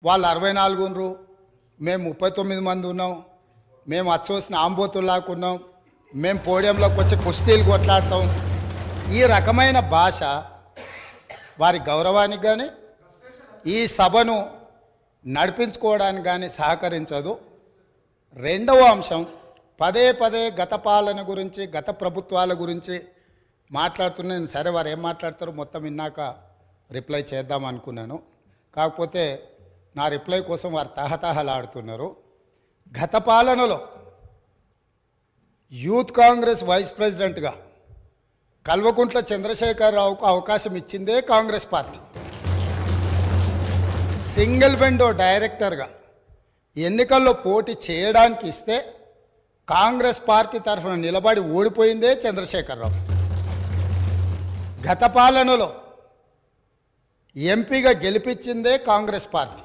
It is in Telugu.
వాళ్ళు 64 ఉన్నారు, మేము 39 మంది ఉన్నాం, మేము అచ్చోసిన ఆంబోతుల్లాకున్నాం, మేము పోడియంలోకి వచ్చి కుస్తీలు కొట్లాడతాం. ఈ రకమైన భాష వారి గౌరవానికి కానీ ఈ సభను నడిపించుకోవడానికి కానీ సహకరించదు. రెండవ అంశం, పదే పదే గత పాలన గురించి గత ప్రభుత్వాల గురించి మాట్లాడుతున్నాను. సరే, వారు ఏం మాట్లాడతారో మొత్తం విన్నాక రిప్లై చేద్దాం అనుకున్నాను. కాకపోతే నా రిప్లై కోసం వారు తహతహలాడుతున్నారు. గత పాలనలో యూత్ కాంగ్రెస్ వైస్ ప్రెసిడెంట్గా కల్వకుంట్ల చంద్రశేఖరరావుకు అవకాశం ఇచ్చిందే కాంగ్రెస్ పార్టీ. సింగిల్ విండో డైరెక్టర్గా ఎన్నికల్లో పోటీ చేయడానికి ఇస్తే కాంగ్రెస్ పార్టీ తరఫున నిలబడి ఓడిపోయిందే చంద్రశేఖరరావు. గత పాలనలో ఎంపీగా గెలిపించిందే కాంగ్రెస్ పార్టీ.